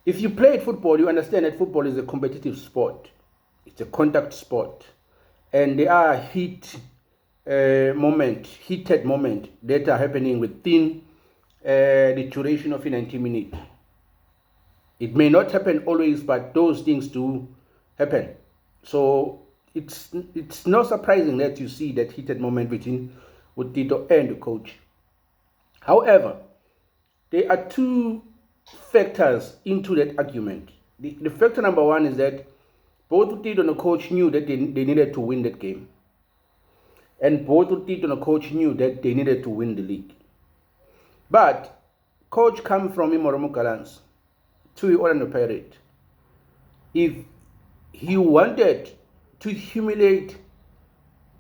If you played football, you understand that football is a competitive sport. It's a contact sport. And there are heated moments that are happening within the duration of a 90 minutes. It may not happen always, but those things do happen. So it's not surprising that you see that heated moment between Tito and the coach. However, there are two factors into that argument. The factor number one is that both Tito and the coach knew that they needed to win that game. And both Tito and the coach knew that they needed to win the league. But coach come from Imoromo Gallants to Orlando Pirates. If he wanted to humiliate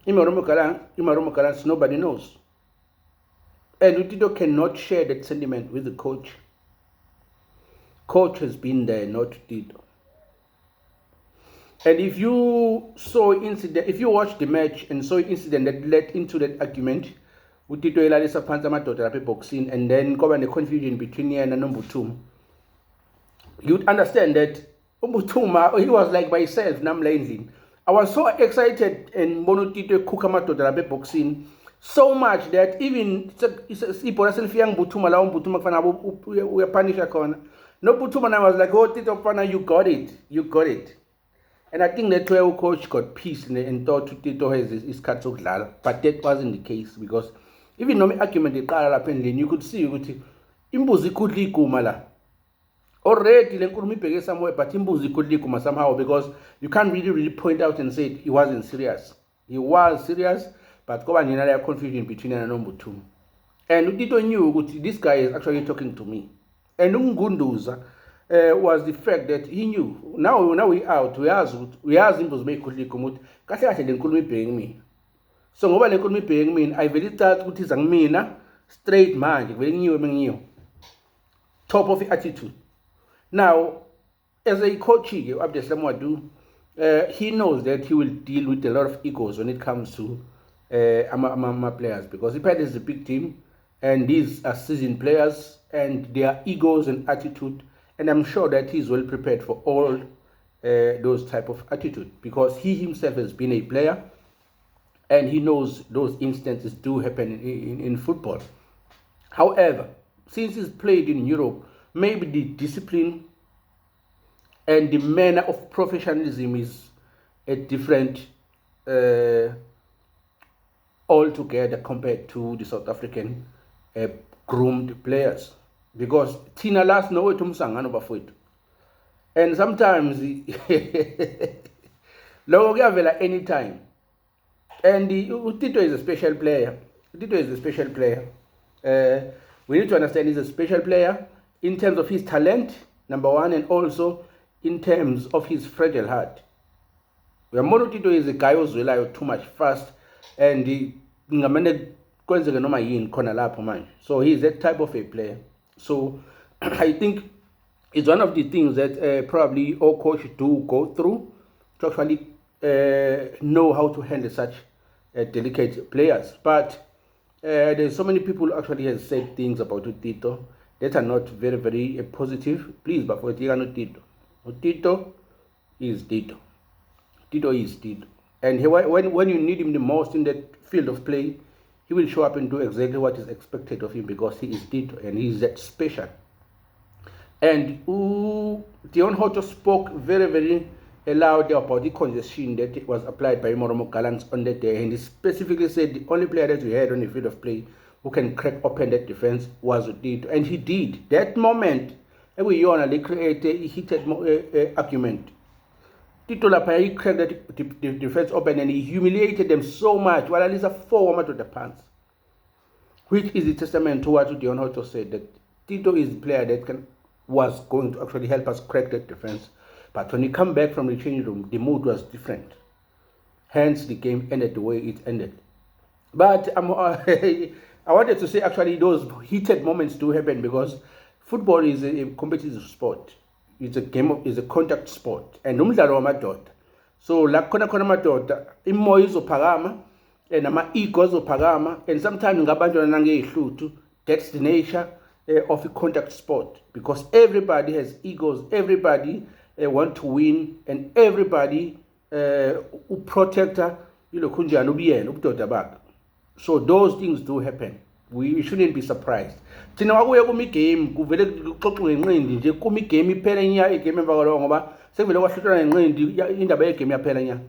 Imoromo Gallants, nobody knows. And Tito cannot share that sentiment with the coach. Coach has been there, not Tito. And if you watched the match and saw incident that led into that argument, Tito elalisa phansi amadoda lapha boxing, and then koba ne confusion between yena and Mbuthuma, you'd understand that Mbuthuma, he was like by himself namla endlini. I was so excited and mbona Tito ekhukha amadoda lapha boxing so much that even ibhola selifika ngButhuma la uMbuthuma kufanele uyapanisha khona. No Buthuma, and I was like, oh Tito Pana, you got it. And I think that's where our coach got peace and thought Tito has his cut so glad. But that wasn't the case, because even though my argument is you could see imbuzi could likumala. Already le somewhere, but imbuzi could likuma somehow, because you can't really point out and say he wasn't serious. He was serious, but there was confusion between him and Mbuthuma. And Tito knew this guy is actually talking to me. And Ngunduza was the fact that he knew. Now we out. We asked him to make kumut. Kasi ate le nkulumo paying me. So ngoba le nkulumo paying me, I very start ukuthi zangimina straight manje vele ngiyo. Top of the attitude. Now, as a coach, Abdeslam Wadu, he knows that he will deal with a lot of egos when it comes to my players, because Ipaid is a big team, and these are seasoned players, and their egos and attitude. And I'm sure that he's well prepared for all those type of attitude, because he himself has been a player, and he knows those instances do happen in football. However, since he's played in Europe, maybe the discipline and the manner of professionalism is a different altogether compared to the South African groomed players. Because Tina last know to Musangano Bafut. And sometimes Logo Gavela anytime. And Tito is a special player. We need to understand he's a special player in terms of his talent, number one, and also in terms of his fragile heart. Mono Tito is a guy who's rely too much fast, and so he's that type of a player. So I think it's one of the things that probably all coaches do go through to actually know how to handle such delicate players. But there's so many people actually have said things about Tito that are not very, very positive. Please, but for Tito. Tito is Tito. Tito is Tito. And when you need him the most in that field of play, he will show up and do exactly what is expected of him, because he is Tito and he is that special. And Deon Hoto spoke very, very loud about the congestion that was applied by Imoromo Gallants on that day. And he specifically said the only player that we had on the field of play who can crack open that defense was Tito. And he did. That moment, we only created a heated argument. Tito Lapaya cracked the defense open and he humiliated them so much. Well, at least 4 to the pants. Which is the testament to what Deon Hoto said, that Tito is the player that was going to actually help us crack that defense. But when he come back from the changing room, the mood was different. Hence, the game ended the way it ended. But I wanted to say actually those heated moments do happen, because football is a competitive sport. It's a contact sport, and umdlalo wamadoda. So la khona amadoda, imoya izophakama and ama ego azophakama, and sometimes ngabantwana nangehluthu. That's the nature. of a contact sport, because everybody has egos, everybody want to win, and everybody uprotector ilokhunjani ubiyena ubudoda bakhe. So those things do happen. We shouldn't be surprised. Thina wakuye kumigame kuvele kuxoxwe ngenqindi nje kumigame iphela nya igame emva kwaloko ngoba sekuvele kwahlutshana ngenqindi indaba yegame yaphela nya.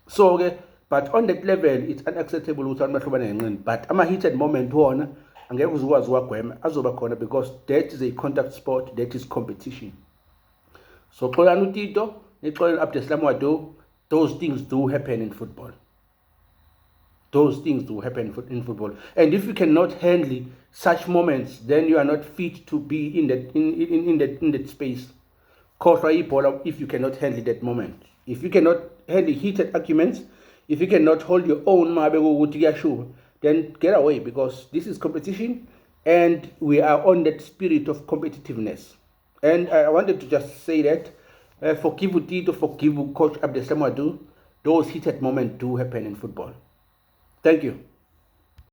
So ke but on that level it's unacceptable ukuthi abantu bahlobane ngenqindi, but ama-heated moment wona angeke uzukwazi uwagwema, azoba khona, because that is a contact sport, that is competition. So xolani uTito nixolele Abdeslam Wado, those things do happen in football. Those things do happen in football, and if you cannot handle such moments, then you are not fit to be in that space. If you cannot handle that moment, if you cannot handle heated arguments, if you cannot hold your own, then get away, because this is competition, and we are on that spirit of competitiveness. And I wanted to just say that forgive Utito, forgive Coach Abdeslam Wado, those heated moments do happen in football. Thank you.